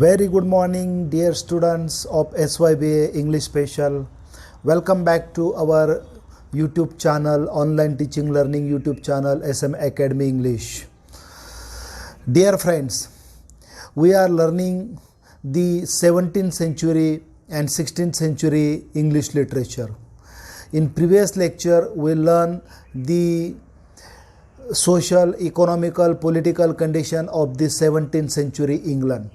Very good morning, dear students of SYBA English Special. Welcome back to our YouTube channel, online teaching learning YouTube channel, SM Academy English. Dear friends, we are learning the 17th century and 16th century English literature. In previous lecture, we learned the social, economical, political condition of the 17th century England.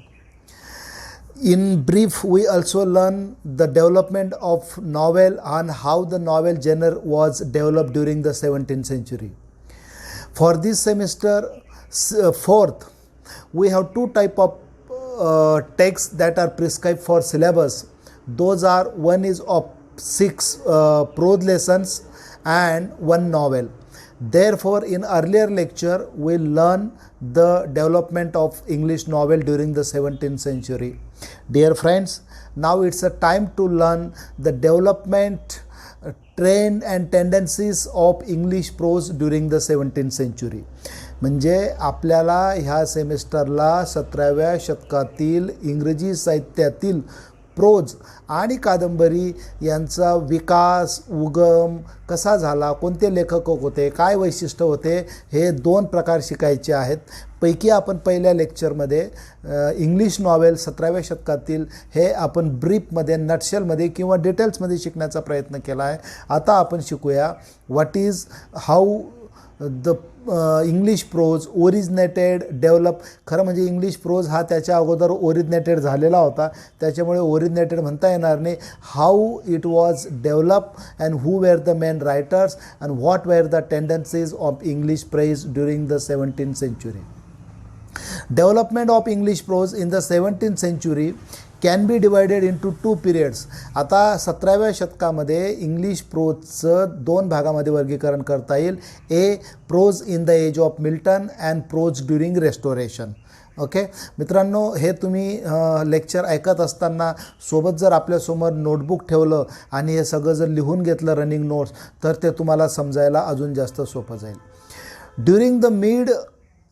In brief, we also learn the development of novel and how the novel genre was developed during the 17th century. For this semester, fourth, we have two type of texts that are prescribed for syllabus. Those are, one is of 6 prose lessons and 1 novel. Therefore, in earlier lecture, we learn the development of English novel during the 17th century. Dear friends, now it's a time to learn the development, trend and tendencies of English prose during the 17th century. म्हणजे आपल्याला ह्या सेमिस्टरला 17व्या शतकातील इंग्रजी साहित्यातील pros आणि कादंबरी यांचा विकास, उगम कसा झाला, कोणते लेखक होते, काय वैशिष्ट्य होते, हे 2 प्रकार शिकायचे आहेत. पैकी आपण पहिल्या लेक्चरमध्ये इंग्लिश नॉवेल 17व्या शतकातील हे आपण ब्रीफमध्ये, नटशेलमध्ये किंवा डिटेल्समध्ये शिकण्याचा प्रयत्न केला आहे. आता आपण शिकूया what is how the English pros originated develop. खरं म्हणजे इंग्लिश प्रोज हा त्याच्या अगोदर ओरिजिनेटेड झालेला होता, त्याच्यामुळे ओरिजिनेटेड म्हणता येणार नाही. How it was develop and who were the main writers and what were the tendencies of English prose during the 17th century. Development of English prose in the 17th century can be divided into 2 periods. आता 17व्या शतकामध्ये English प्रोजचं 2 भागामध्ये वर्गीकरण करता येईल. A, prose in the age of Milton and prose during restoration. Okay मित्रांनो, हे तुम्ही lecture ऐकत असताना सोबत जर आपल्यासमोर नोटबुक ठेवलं आणि हे सगळं जर लिहून घेतलं रनिंग नोट्स, तर ते तुम्हाला समजायला अजून जास्त सोपं जाईल. During the mid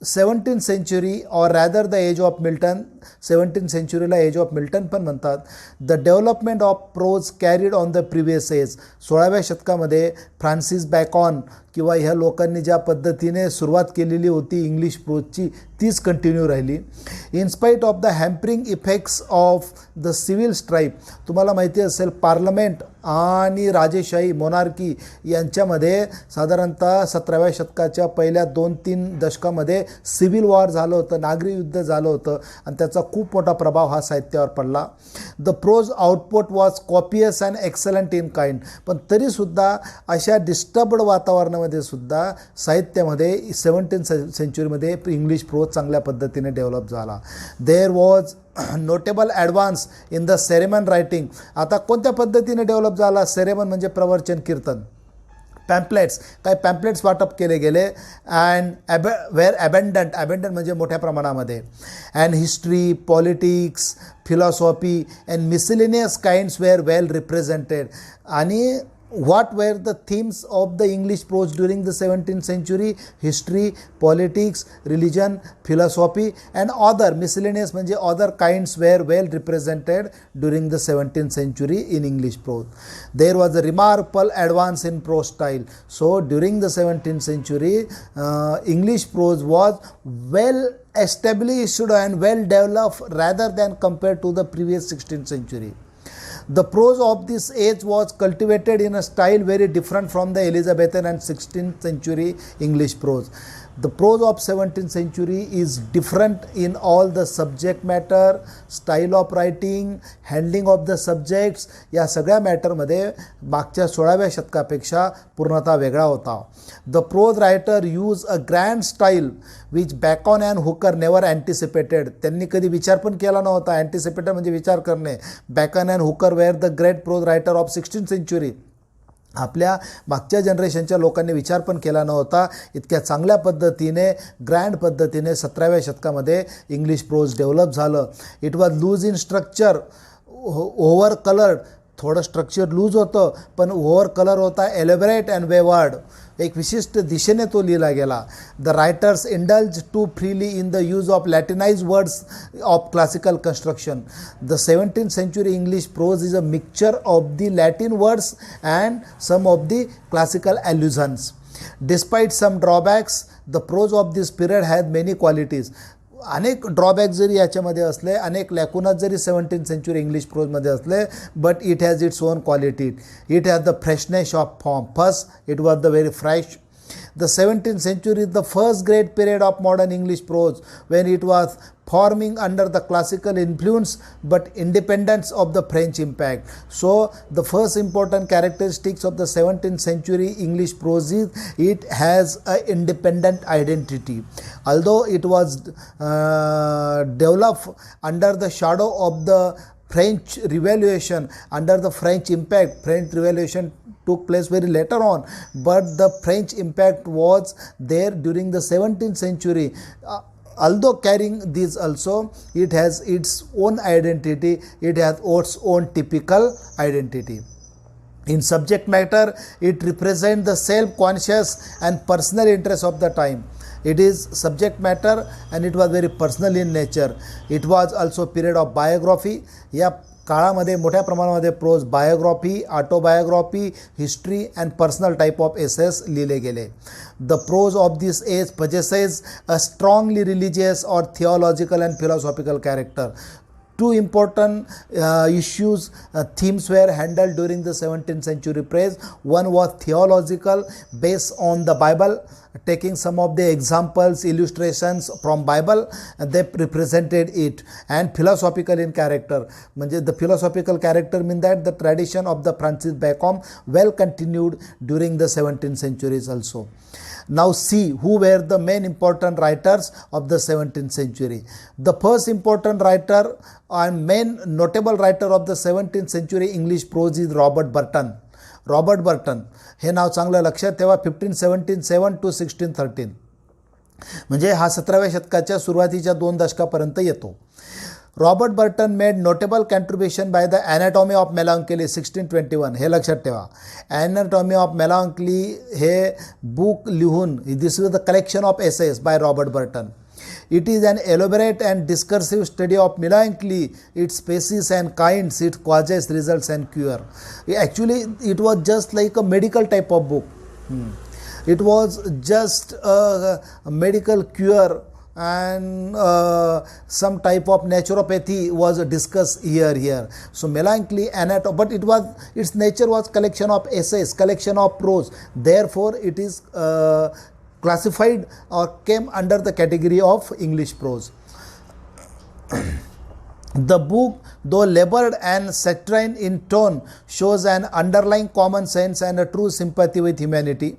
17th century or rather the age of Milton, 17th century ला एज ऑफ मिल्टन पण म्हणतात. The development of prose carried on the previous age. 16व्या शतकामध्ये फ्रान्सिस बॅकॉन किंवा ह्या लोकांनी ज्या पद्धतीने सुरुवात केलेली होती इंग्लिश प्रोजची, तीच कंटिन्यू राहिली. In spite of the hampering effects of the civil strife. तुम्हाला माहिती असेल पार्लमेंट आणि राजेशाही मोनार्की यांच्यामध्ये साधारणतः 17व्या शतकाच्या पहिल्या 2-3 दशकामध्ये सिव्हिल वॉर झालं होतं, नागरी युद्ध झालं होतं आणि त्याचा खूप मोठा प्रभाव हा साहित्यावर पडला. The prose output was copious and excellent in kind. पण तरीसुद्धा अशा डिस्टर्ब्ड वातावरणामध्ये सुद्धा साहित्यामध्ये 17th centuryमध्ये इंग्लिश प्रोज चांगल्या पद्धतीने डेव्हलप झाला. There was notable advance in the sermon writing. आता कोणत्या पद्धतीने डेव्हलप झाला? सेरेमन म्हणजे प्रवचन, कीर्तन. पॅम्पलेट्स, काही पॅम्पलेट्स वाटप केले गेले. अँड वेअर ॲबंडंट म्हणजे मोठ्या प्रमाणामध्ये. And history, politics, philosophy and miscellaneous kinds were well represented. आणि what were the themes of the English prose during the 17th century? History, politics, religion, philosophy and other miscellaneous म्हणजे other kinds were well represented during the 17th century in English prose. There was a remarkable advance in prose style. So during the 17th century English prose was well established and well developed rather than compared to the previous 16th century. The prose of this age was cultivated in a style very different from the Elizabethan and 16th century English prose. The prose of 17th century is different in all the subject matter, style of writing, handling of the subjects. या सगळ्या मॅटरमध्ये मागच्या 16व्या शतकापेक्षा पूर्णतः वेगळा होता. The prose writer used a grand style which Bacon and Hooker never anticipated. त्यांनी कधी विचार पण केला नव्हता. Anticipated म्हणजे विचार करणे. Bacon and Hooker were the great prose writer of 16th century. आपल्या मागच्या जनरेशनच्या लोकांनी विचार पण केला नव्हता. इतक्या चांगल्या पद्धतीने, ग्रँड पद्धतीने 17व्या शतकामध्ये इंग्लिश प्रोज डेव्हलप झालं. It was loose in structure, over coloured, थोडं स्ट्रक्चर लूज होतं, पण ओव्हर कलर होता एलेबरेट अँड वेवर्ड, एक विशिष्ट दिशेने तो लिहिला गेला. The writers indulge too freely in the use of Latinize words of classical construction. The 17th century English prose is a mixture of the Latin words and some of the classical allusions. Despite some drawbacks, the prose of this period had many qualities. अनेक drawback जरी याच्यामध्ये असले, अनेक लॅकुनाज जरी 17th century English प्रोजमध्ये असले, but it has its own quality. It has the freshness of form. First, it was the very fresh. The 17th century is the first great period of modern English prose, when it was forming under the classical influence but independence of the French impact. So the first important characteristics of the 17th century English prose is it has an independent identity. Although it was developed under the shadow of the French Revolution, under the French impact. French Revolution took place very later on, but the French impact was there during the 17th century. Although carrying this also, it has its own identity, it has its own typical identity. In subject matter, it represents the self-conscious and personal interest of the time. It is subject matter and it was very personal in nature. It was also period of biography. या काळामध्ये मोठ्या प्रमाणामध्ये prose biography, autobiography, history and personal type of essays लिहिले गेले. The prose of this age possesses a strongly religious or theological and philosophical character. Two important issues, themes were handled during the 17th century prose. One was theological, based on the Bible, taking some of the examples, illustrations from Bible, they represented it. And philosophical in character, म्हणजे the philosophical character mean that the tradition of the Francis Bacon well continued during the 17th centuries also. Now see who were the main important writers of the 17th century. The first important writer and main notable writer of the 17th century English prose is Robert Burton. Robert Burton हे नाव चांगलं लक्षात ठेवा. 1577 to 1613, म्हणजे हा 17व्या शतकाच्या सुरुवातीच्या 2 दशकापर्यंत येतो. Robert Burton made notable contribution by the anatomy of melancholy 1621. हे लक्षात ठेवा. ॲनाटॉमी ऑफ मेलांकली हे बुक लिहून, this is the collection of essays by Robert Burton. It is an elaborate and discursive study of melancholy, its species and kinds, its causes, results and cure. Actually, it was just like a medical type of book. It was just a medical cure and some type of naturopathy was discussed here. So melancholy, but its nature was collection of essays, collection of prose. Therefore, it is classified or came under the category of English prose. The book, though labored and saccharine in tone, shows an underlying common sense and a true sympathy with humanity.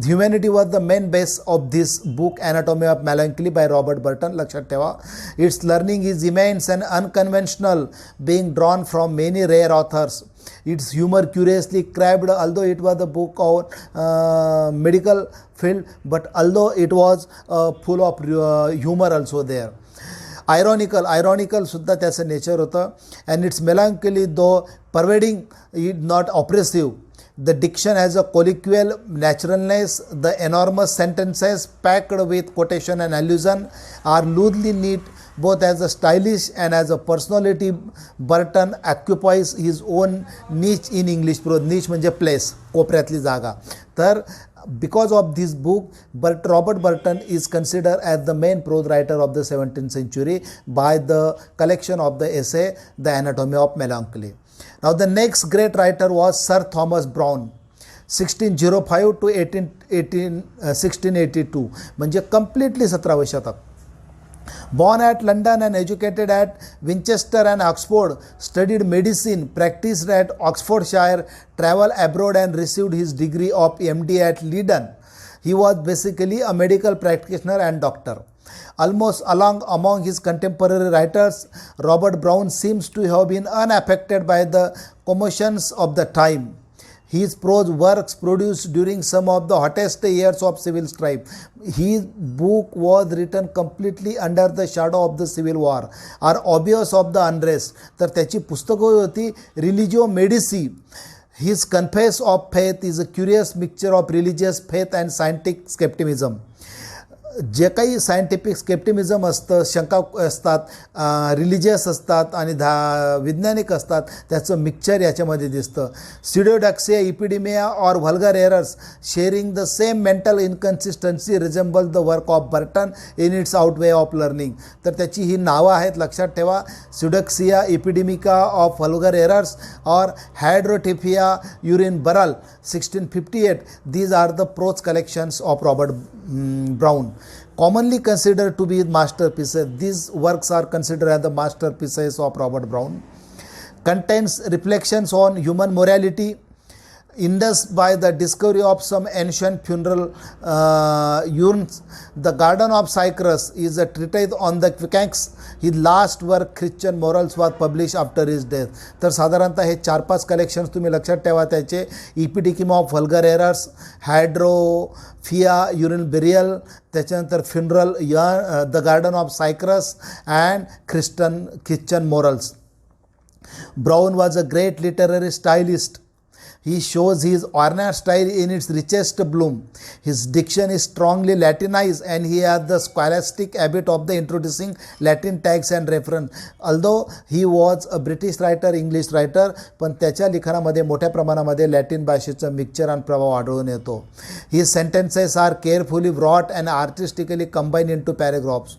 Humanity was the main base of this book, Anatomy of Melancholy by Robert Burton. लक्षात ठेवा. Its learning is immense and unconventional, being drawn from many rare authors. Its humor curiously crabbed, although it was a book of medical field, but although it was full of humor also there. Ironical सुद्धा त्याचं nature होतं. And its melancholy, though pervading, is not oppressive. The diction has a colloquial naturalness. The enormous sentences packed with quotation and allusion are loosely knit, both as a stylish and as a personality. Burton occupies his own niche in English prose. Niche म्हणजे place, कोपऱ्यातली जागा. तर because of this book, Robert Burton is considered as the main prose writer of the 17th century by the collection of the essay, The Anatomy of Melancholy. Now the next great writer was Sir Thomas Browne, 1605 to 1682, म्हणजे completely 17वे शतक. Born at London and educated at Winchester and Oxford, studied medicine, practiced at Oxfordshire, traveled abroad and received his degree of MD at Leiden. He was basically a medical practitioner and doctor. Almost among his contemporary writers, Robert Browne seems to have been unaffected by the commotions of the time. His prose works produced during some of the hottest years of civil strife. His book was written completely under the shadow of the civil war, are obvious of the unrest. तर त्याची पुस्तकं होती रिलिजिओ Medici. His confess of faith is a curious mixture of religious faith and scientific skepticism. जे काही scientific स्केप्टिमिझम असतं, शंका असतात, religious असतात आणि वैज्ञानिक असतात, त्याचं मिक्सचर याच्यामध्ये दिसतं. Pseudodoxia, Epidemica or vulgar errors sharing the same mental inconsistency resemble the work of Burton in its out way of learning. तर त्याची ही नावं आहेत, लक्षात ठेवा. Pseudodoxia Epidemica of vulgar errors or Hydriotaphia urine बरल 1658. These are the prose collections of Robert Brown, commonly considered to be masterpieces. These works are considered as the masterpieces of Robert Brown. Contains reflections on human morality, induced by the discovery of some ancient funeral urns. The Garden of Cyprus is a treatise on the Quicax. His last work, Christian Morals, was published after his death. तर साधारणतः हे 4-5 collections तुम्ही लक्षात ठेवा त्याचे. Epidemica of vulgar errors, Hydriotaphia urn burial, त्याच्यानंतर funeral, the garden of Cyprus and Christian morals. Brown was a great literary stylist. He shows his ornate style in its richest bloom. His diction is strongly Latinized and he has the scholastic habit of the introducing Latin tags and reference. Although he was a British writer, English writer, पण त्याच्या लिखाणामध्ये मोठ्या प्रमाणामध्ये Latin भाषेचं mixture आणि प्रभाव आढळून येतो. His sentences are carefully wrought and artistically combined into paragraphs.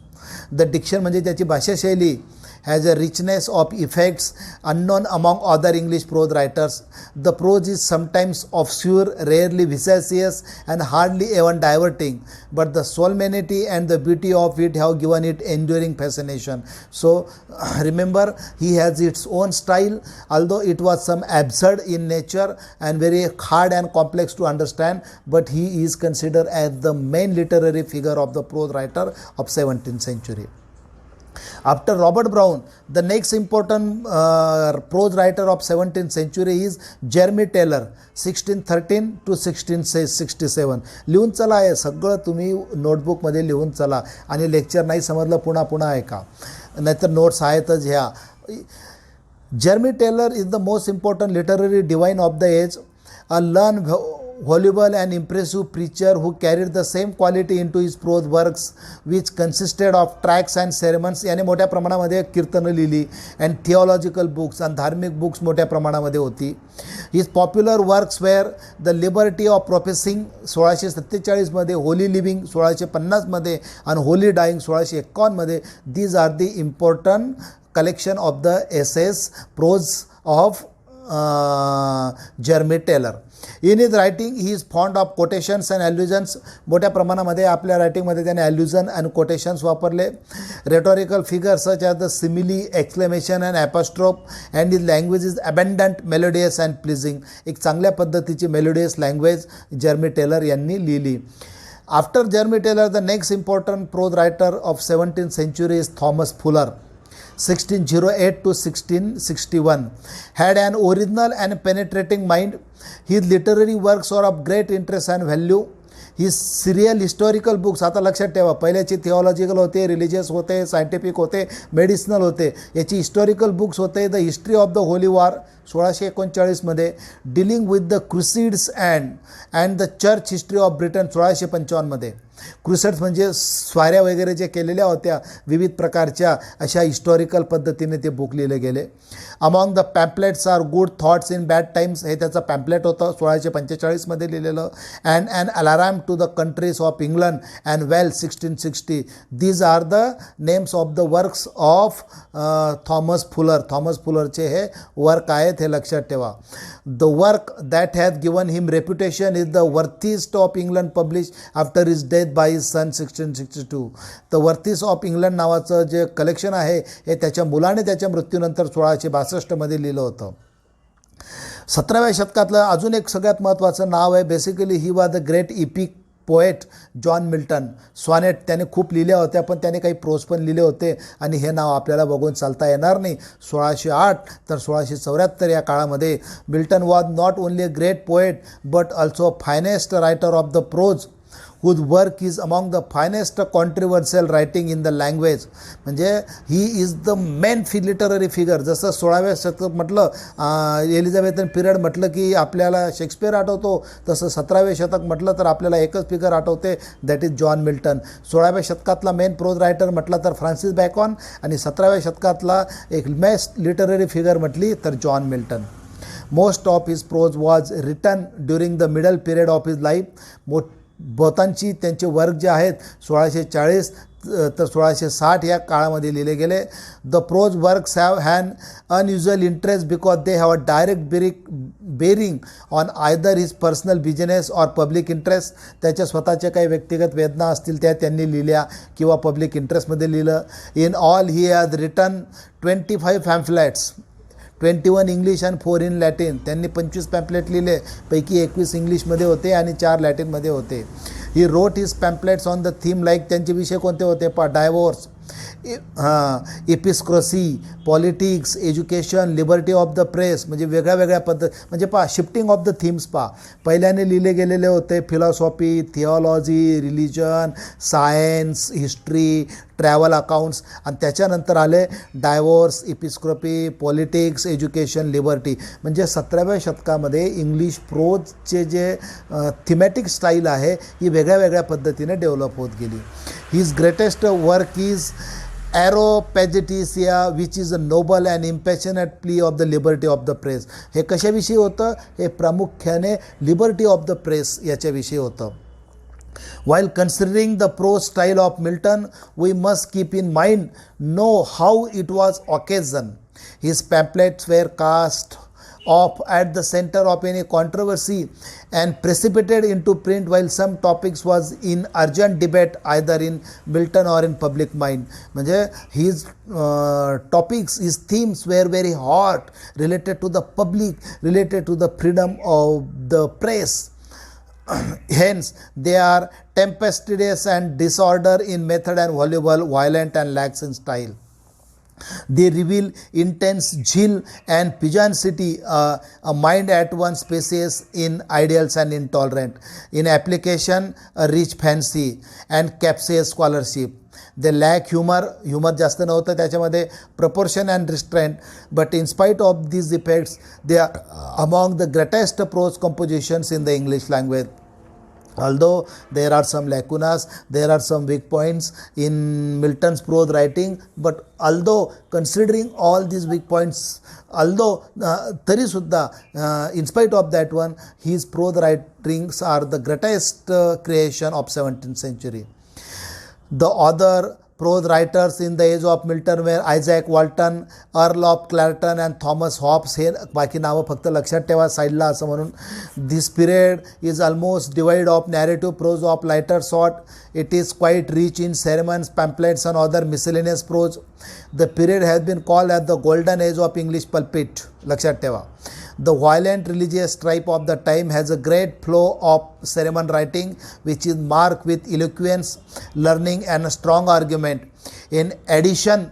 The diction म्हणजे त्याची भाषाशैली has a richness of effects unknown among other English prose writers. The prose is sometimes obscure, rarely vicious, and hardly even diverting, but the solemnity and the beauty of it have given it enduring fascination. So remember, he has its own style, although it was some absurd in nature and very hard and complex to understand, but he is considered as the main literary figure of the prose writer of 17th century. After Robert Brown, the next important prose writer of 17th century is Jeremy Taylor, 1613 to 1667. लिहून चला, आहे सगळं तुम्ही नोटबुकमध्ये लिहून चला आणि lecture नाही समजलं पुन्हा पुन्हा ऐका, नाहीतर नोट्स आहेतच ह्या. Jeremy Taylor is the most important literary divine of the age, a learned, voluble and impressive preacher who carried the same quality into his prose works, which consisted of tracts and sermons. याने मोठ्या प्रमाणामध्ये कीर्तनं लिहिली and theological books आणि धार्मिक books मोठ्या प्रमाणामध्ये होती. His popular works were The Liberty of Professing 1647 मध्ये, Holy Living 1650 मध्ये आणि Holy Dying 1651 मध्ये. These are the important collection of the essays, prose of Jeremy Taylor. In his writing, he is fond of quotations and allusions. मोठ्या प्रमाणामध्ये आपल्या रायटिंगमध्ये त्याने allusion and quotations वापरले. Rhetorical figures such as the simile, exclamation and apostrophe, and his language is abundant, melodious and pleasing. एक चांगल्या पद्धतीची melodious language Jeremy Taylor यांनी लिहिली. After Jeremy Taylor, the next important prose writer of 17th century is Thomas Fuller, 1608 to 1661. Had an original and penetrating mind. His literary works are of great interest and value. His serial historical books, आता लक्षात ठेवा, पहिल्याचे थिओलॉजिकल होते, religious होते, scientific होते, medicinal होते. याची historical books होते. The history of the holy war 1639 मध्ये, dealing with the crusades and the church history of Britain 1655 मध्ये. क्रुसेड्स म्हणजे स्वाऱ्या वगैरे जे केलेल्या होत्या विविध प्रकारच्या, अशा हिस्टॉरिकल पद्धतीने ते बुक लिहिले गेले. Among the pamphlets are good thoughts in bad times, हे त्याचं पॅम्पलेट होतं 1645 मध्ये लिहिलेलं. And an alarum to the countries of England and Wales 1660. These are the names of the works of Thomas Fuller. Thomas फुलरचे हे work आहेत, हे लक्षात ठेवा. The work that has given him reputation is the worthies of England publish after his death by his son 1662. The worthies of England नावाचं जे collection आहे हे त्याच्या मुलाने त्याच्या मृत्यूनंतर 1662 मध्ये लिहिलं होतं. 17व्या शतकातलं अजून एक सगळ्यात महत्त्वाचं नाव आहे. Basically he was the great epic poet John Milton. Sonnet त्याने खूप लिहिल्या होत्या, पण त्याने काही प्रोज पण लिहिले होते आणि हे नाव आपल्याला बघून चालता येणार नाही. 1608 तर 1674 या काळामध्ये Milton was not only a great poet but also finest writer of the prose whose work is among the finest controversial writing in the language. म्हणजे he is the main literary figure. जसं 16व्या शतक म्हटलं, एलिझाबेथन period म्हटलं की आपल्याला Shakespeare आठवतो, तसं 17वे शतक म्हटलं तर आपल्याला एकच फिगर आठवते, दॅट इज जॉन मिल्टन. 16व्या शतकातला मेन प्रोज रायटर म्हटलं तर फ्रान्सिस बॅकॉन आणि 17व्या शतकातला एक बेस्ट लिटररी फिगर म्हटली तर John Milton. Most of his prose was written during the middle period of his life. बहुतांशी त्यांचे वर्क जे आहेत 1640 तर 1660 या काळामध्ये लिहिले गेले. The prose works have an unusual interest because they have a direct bearing on either his personal business or public interest. त्याच्या स्वतःच्या काही व्यक्तिगत वेदना असतील त्या त्यांनी लिहिल्या किंवा पब्लिक इंटरेस्टमध्ये लिहिलं. In all he has written 25 pamphlets, 21 English and 4 in Latin. त्यांनी 25 पॅम्पलेट लिहिले, पैकी 21 इंग्लिशमध्ये होते आणि 4 लॅटिनमध्ये होते. He wrote his pamphlets on the theme like. त्यांचे विषय कोणते होते? Divorce, episcopacy, politics, education, liberty of the press. म्हणजे वेगळ्या वेगळ्या म्हणजे शिफ्टिंग ऑफ द थीम्स पहिल्याने लिहिले गेलेले होते philosophy, theology, religion, science, history, travel accounts आणि त्याच्यानंतर आले divorce, episcopacy, politics, education, liberty. म्हणजे 17व्या शतकामध्ये इंग्लिश प्रोजचे जे थिमॅटिक स्टाईल आहे ही वेगळ्या वेगळ्या पद्धतीने डेव्हलप होत गेली. His greatest work is Areopagitica which is a noble and impassioned plea of the liberty of the press. हे कशाविषयी होतं? हे प्रामुख्याने लिबर्टी ऑफ द प्रेस याच्याविषयी होतं. While considering the prose style of Milton, we must keep in mind know how it was occasion. His pamphlets were cast off at the center of any controversy and precipitated into print while some topics was in urgent debate either in Milton or in public mind. म्हणजे his topics, his themes were very hot, related to the public, related to the freedom of the press. Hence, they are tempestuous and disorder in method and voluble, violent and lax in style. They reveal intense zeal and pugnacity, a mind at once spacious in ideals and intolerant, in application a rich fancy and captious scholarship. They lack humor जास्त नव्हतं त्याच्यामध्ये, proportion and restraint, but in spite of these effects, they are among the greatest prose compositions in the English language. Although there are some lacunas, there are some weak points in Milton's prose writing, but although considering all these weak points, तरी सुद्धा in spite of that one, his prose writings are the greatest creation of 17th century. The other prose writers in the age of Milton were Isaac Walton, Earl of Clarendon and Thomas Hobbes. हे बाकी नावं फक्त लक्षात ठेवा साईडला असं म्हणून. This period is almost devoid of narrative prose of lighter sort. It is quite rich in sermons, pamphlets and other miscellaneous prose. The period has been called as the golden age of English pulpit. लक्षात ठेवा. The violent religious strife of the time has a great flow of sermon writing which is marked with eloquence, learning and a strong argument. In addition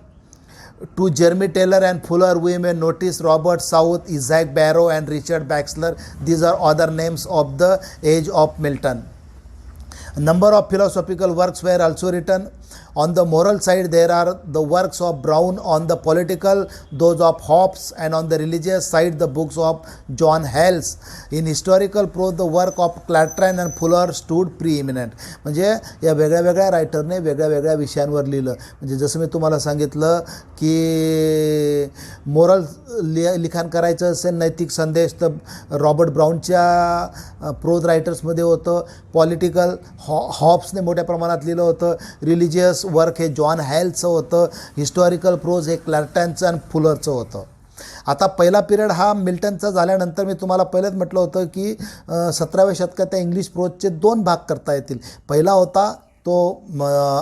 to Jeremy Taylor and Fuller, we may notice Robert South, Isaac Barrow and Richard Baxter. These are other names of the age of Milton. A number of philosophical works were also written. On the moral side, there are the works of Brown, on the political, those of Hobbes, and on the religious side, the books of John Hales. In historical prose, the work of Clarendon and Fuller stood preeminent. म्हणजे या वेगळ्या वेगळ्या रायटरने वेगळ्या वेगळ्या विषयांवर लिहिलं. म्हणजे जसं मी तुम्हाला सांगितलं की मोरल लिखाण करायचं असेल, नैतिक संदेश, तर रॉबर्ट ब्राऊनच्या प्रोज रायटर्समध्ये होतं. पॉलिटिकल हॉब्सने मोठ्या प्रमाणात लिहिलं होतं. रिलिजियस वर्क हे जॉन हॅलचं होतं. हिस्टॉरिकल प्रोज हे क्लॅर्टनचं आणि फुलरचं होतं. आता पहिला पिरियड हा मिल्टनचा झाल्यानंतर मी तुम्हाला पहिलेच म्हटलं होतं की 17व्या शतकात त्या इंग्लिश प्रोजचे 2 भाग करता येतील. पहिला होता तो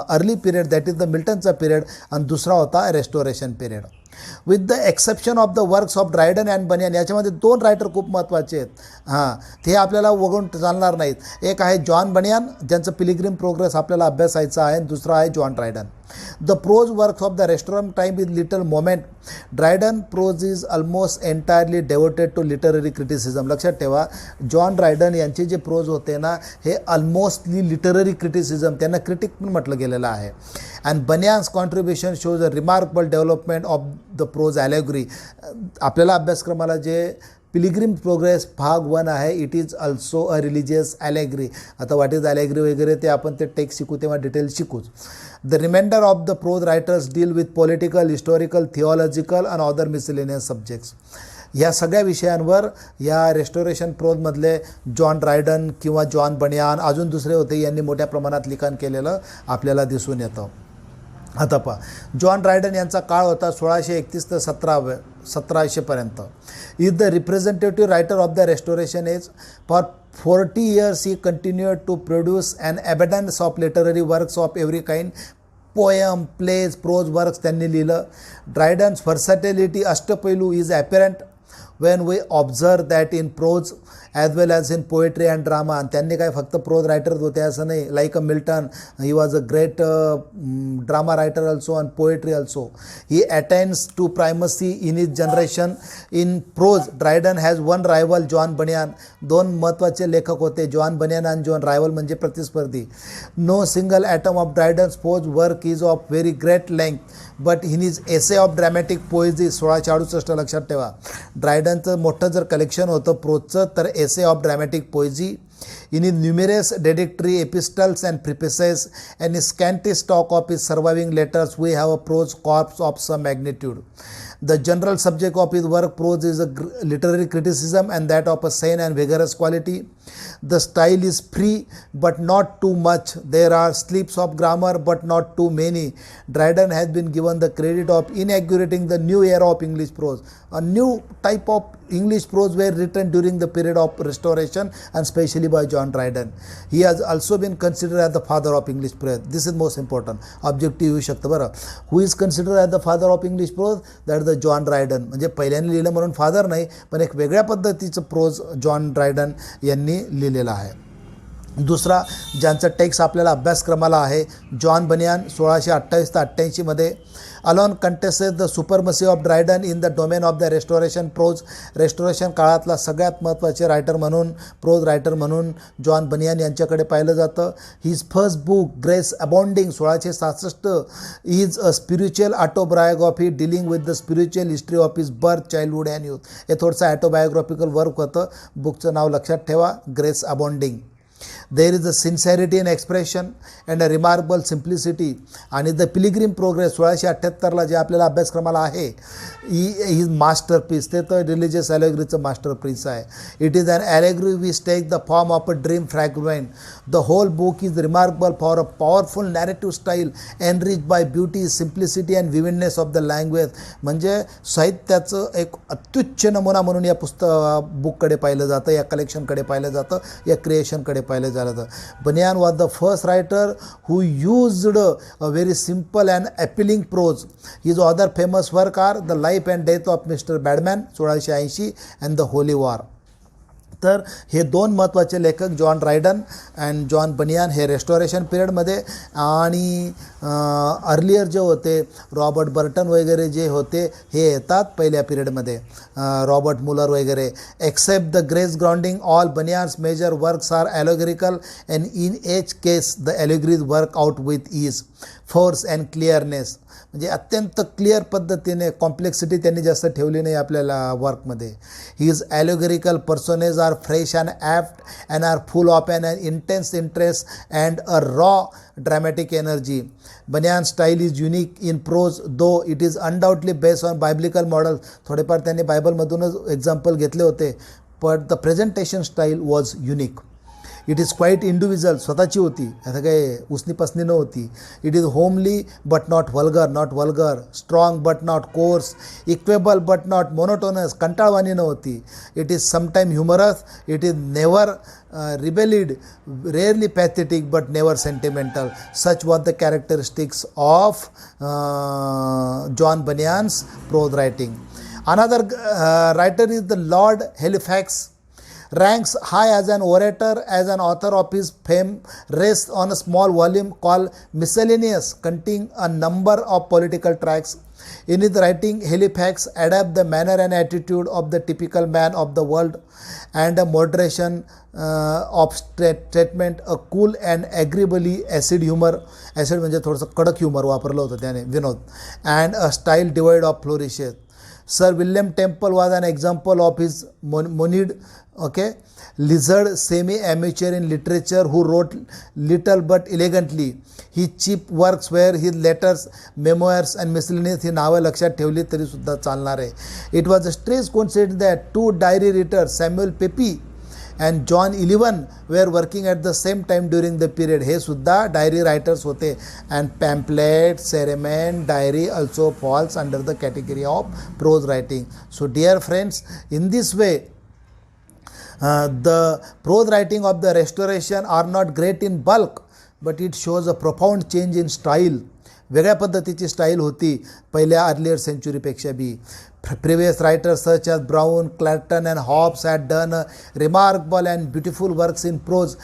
early period, that is the मिल्टनचा पिरियड, आणि दुसरा होता restoration period. With the exception of the works of Dryden and Bunyan. याच्यामध्ये दोन रायटर खूप महत्त्वाचे आहेत, ते आपल्याला वगळून चालणार नाहीत. एक आहे जॉन बनियान, ज्यांचं पिलिग्रिम प्रोग्रेस आपल्याला अभ्यासायचं आहे, आणि दुसरा आहे John Dryden. The prose works of the restaurant time with little moment. Dryden prose is almost entirely devoted to literary criticism. लक्षात ठेवा, जॉन ड्रायडन यांचे जे प्रोज होते ना, हे ऑलमोस्टली लिटररी क्रिटिसिझम, त्यांना क्रिटिक पण म्हटलं गेलेलं आहे. And Bunyan's contribution shows a remarkable development of the prose allegory. आपल्याला अभ्यासक्रमाला जे पिलिग्रिम प्रोग्रेस भाग 1 आहे, it is also a religious allegory. आता व्हॉट इज ॲलेग्री वगैरे ते आपण ते टेक्स्ट शिकू तेव्हा डिटेल शिकूच. The remainder of the prose writers deal with political, historical, theological and other miscellaneous subjects. या सगळ्या विषयांवर या रेस्टोरेशन प्रोजमधले जॉन ड्रायडन किंवा जॉन बनियान, अजून दुसरे होते, यांनी मोठ्या प्रमाणात लिखाण केलेलं आपल्याला दिसून येतं. आता पहा, जॉन ड्रायडन यांचा काळ होता 1631 ते 1700पर्यंत. Is the representative writer of the restoration age. For 40 years he continued to produce an abundance of literary works of every kind. Poem, plays, prose works त्यांनी लिहिलं. ड्रायडन्स व्हर्सॅटिलिटी, अष्टपैलू, is apparent when we observe that in prose as well as in poetry and drama. आणि त्यांनी काय फक्त pros writers होते असं नाही. Like a Milton, he was a great drama writer also and poetry also. He attains to primacy in his generation. In prose Dryden has one rival, John Bunyan. दोन महत्त्वाचे लेखक होते, जॉन बनियान आणि John rival म्हणजे प्रतिस्पर्धी. No single atom of Dryden's prose work is of very great length, but in his essay of dramatic poesy 1668. लक्षात ठेवा, ड्रायडनचं मोठं जर कलेक्शन होतं प्रोजचं तर essay of dramatic poesy. In his numerous dedicatory epistles and prefaces and his scanty stock of his surviving letters, we have a prose corpus of some magnitude. The general subject of his work, prose, is a literary criticism and that of a sane and vigorous quality. The style is free but not too much. There are slips of grammar but not too many. Dryden has been given the credit of inaugurating the new era of English prose. A new type of English prose were written during the period of Restoration and especially by John Dryden. He has also been considered as the father of English prose. This is most important. Objective येऊ शकतं बरं. Who is considered as the father of English prose? That is the John Dryden. म्हणजे पहिल्याने लिहिलं म्हणून father नाही, पण एक वेगळ्या पद्धतीचं प्रोज जॉन ड्रायडन यांनी लिहिलेलं आहे. दुसरा ज्यांचा टेक्स्ट आपल्याला अभ्यासक्रमाला आहे, जॉन बनियान 1628 ते 88मध्ये. Alone contests the supremacy of Dryden in the domain of the restoration prose. Restoration काळातला सगळ्यात महत्त्वाचे रायटर म्हणून, प्रोज रायटर म्हणून जॉन बनियान यांच्याकडे पाहिलं जातं. His first book Grace Abounding 1666 is a spiritual autobiography dealing with the spiritual history of his birth, childhood and youth. हे थोडंसं ॲटोबायोग्राफिकल वर्क होतं. बुकचं नाव लक्षात ठेवा, Grace Abounding. There is a sincerity in expression and a remarkable simplicity. आणि the Pilgrim Progress 1678ला जे आपल्याला अभ्यासक्रमाला आहे, ही मास्टरपीस, ते तर रिलिजियस ॲलेग्रीचं मास्टरपीस आहे. It is an allegory which take the form of a dream fragment. The whole book is remarkable for a powerful narrative style enrich by beauty, simplicity and vividness of the language. म्हणजे साहित्याचं एक अत्युच्च नमुना म्हणून या बुककडे पाहिलं जातं, या कलेक्शनकडे पाहिलं जातं, या क्रिएशनकडे पाहिलं जातं. Bunyan was the first writer who used a very simple and appealing prose. His other famous work are The Life and Death of Mr. Badman 1680 and The Holy War. तर हे दोन महत्त्वाचे लेखक जॉन ड्रायडन अँड जॉन बनियान हे restoration पिरियडमध्ये, आणि earlier जे होते रॉबर्ट बर्टन वगैरे जे होते हे येतात पहिल्या पिरियडमध्ये, रॉबर्ट मुलर वगैरे. Except the Grace Abounding all Bunyan's major works are allegorical and in each case the allegories work out with ease, force and clearness. म्हणजे अत्यंत क्लिअर पद्धतीने, कॉम्प्लेक्सिटी त्यांनी जास्त ठेवली नाही आपल्याला वर्कमध्ये. His allegorical personage are fresh and apt and are full of and intense interest and a raw dramatic energy. Bunyan style is unique in prose though it is undoubtedly based on biblical model. थोडेफार त्यांनी बायबलमधूनच example घेतले होते, but the presentation style was unique. It is quite individual, स्वतःची होती, आता काय उसनी पसनी नव्हती. It is homely but not vulgar, strong but not course, equable but not monotonous, कंटाळवाणी नव्हती. It is sometime humorous, it is never rebelled, rarely pathetic but never sentimental. Such was the characteristics of John Bunyan's prose writing. Another writer is the Lord Halifax. Ranks high as an orator, as an author of his fame rests on a small volume called Miscellaneous, containing a number of political tracts. In his writing, Halifax adapts the manner and attitude of the typical man of the world, and a moderation of statement, a cool and agreeably acid humor, acid म्हणजे थोडंसं कडक humour वापरलं होतं त्याने विनोद, and a style devoid of flourishes. Sir William Temple was an example of his moneyed, lizard semi-amateur in literature who wrote little but elegantly. His cheap works were his letters, memoirs and miscellaneous. ही नावं लक्षात ठेवली तरी सुद्धा चालणार आहे. It was a strange coincidence that two diary writers, Samuel Pepys and John Sullivan, were working at the same time during the period. हे सुद्धा diary writers होते. And pamphlet, sermon, diary also falls under the category of prose writing. So dear friends, in this way the prose writing of the Restoration are not great in bulk, but it shows a profound change in style. वेगळ्या पद्धतीची style होती पहिल्या earlier सेंचुरीपेक्षा B. Previous writers such as Brown, Clayton and Hobbes had done remarkable and beautiful works in prose,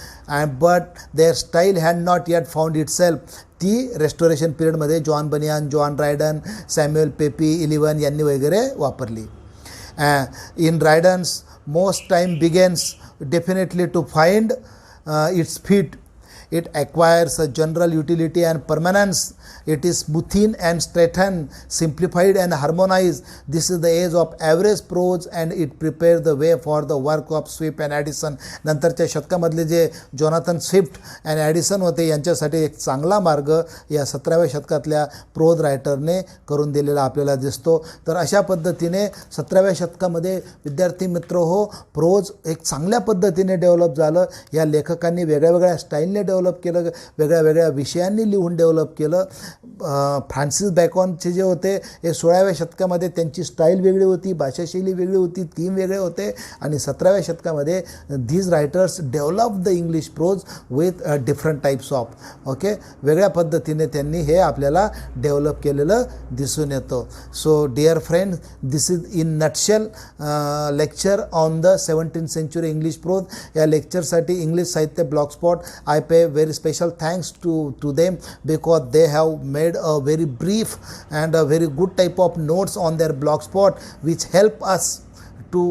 but their style had not yet found itself. ती restoration पिरियडमध्ये John बनियान, John Dryden, Samuel peppy, इलिवन यांनी वगैरे वापरली. In Dryden's, most time begins definitely to find its feet. It acquires a general utility and permanence. It is smoothened and straightened, simplified and harmonized. This is the age of average prose, and it prepares the way for the work of Swift and Addison. नंतरच्या शतकामधले जे Jonathan Swift आणि Addison होते यांच्यासाठी एक चांगला मार्ग या 17व्या शतकातल्या प्रोज रायटरने करून दिलेला आपल्याला दिसतो. तर अशा पद्धतीने 17व्या शतकामध्ये विद्यार्थी मित्र हो, प्रोज एक चांगल्या पद्धतीने डेव्हलप झालं. या लेखकांनी वेगळ्या वेगळ्या स्टाईलने डेव्हलप केलं, वेगळ्या वेगळ्या विषयांनी लिहून डेव्हलप केलं. फ्रान्सिस बॅकॉनचे जे होते हे 16व्या शतकामध्ये त्यांची स्टाईल वेगळी होती, भाषाशैली वेगळी होती, थीम वेगळे होते. आणि 17व्या शतकामध्ये these writers develop the English prose with different types of वेगळ्या पद्धतीने त्यांनी हे आपल्याला डेव्हलप केलेलं दिसून येतं. So dear friends, this is in nutshell lecture on the 17th century English prose. या लेक्चरसाठी इंग्लिश साहित्य Blogspot I pay very special thanks to them, because they have made a very brief and a very good type of notes on their blogspot which help us to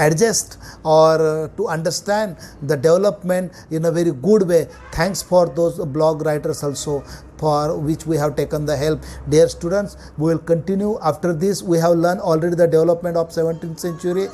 adjust or to understand the development in a very good way. Thanks for those blog writers also for which we have taken the help. Dear students, we will continue after this. We have learned already the development of 17th century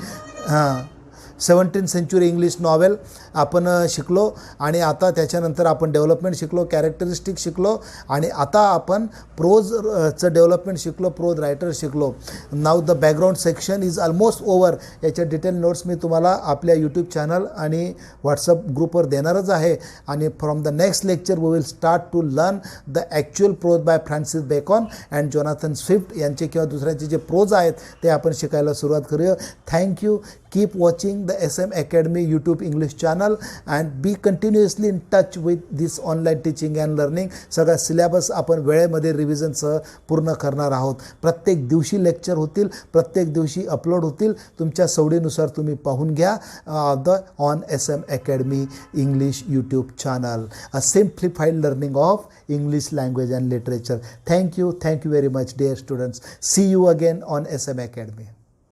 English novel आपण शिकलो, आणि आता त्याच्यानंतर आपण development शिकलो, characteristic शिकलो, आणि आता आपण प्रोजचं डेव्हलपमेंट शिकलो, प्रोज रायटर शिकलो. नाव the background section is almost over. याच्या डिटेल नोट्स मी तुम्हाला आपल्या यूट्यूब चॅनल आणि व्हॉट्सअप ग्रुपवर देणारच आहे. आणि from the next lecture we will start to learn the actual prose by Francis Bacon and Jonathan Swift यांचे किंवा दुसऱ्यांचे जे प्रोज आहेत ते आपण शिकायला सुरुवात करूया. Thank you. Keep watching the SM Academy YouTube English channel and be continuously in touch with this online teaching and learning. सगळा सिलेबस आपण वेळेमध्ये रिव्हिजनसह पूर्ण करणार आहोत. प्रत्येक दिवशी लेक्चर होतील, प्रत्येक दिवशी अपलोड होतील. तुमच्या सवडीनुसार तुम्ही पाहून घ्या on SM Academy English YouTube channel. A simplified learning of English language and literature. Thank you very much dear students. See you again on SM Academy.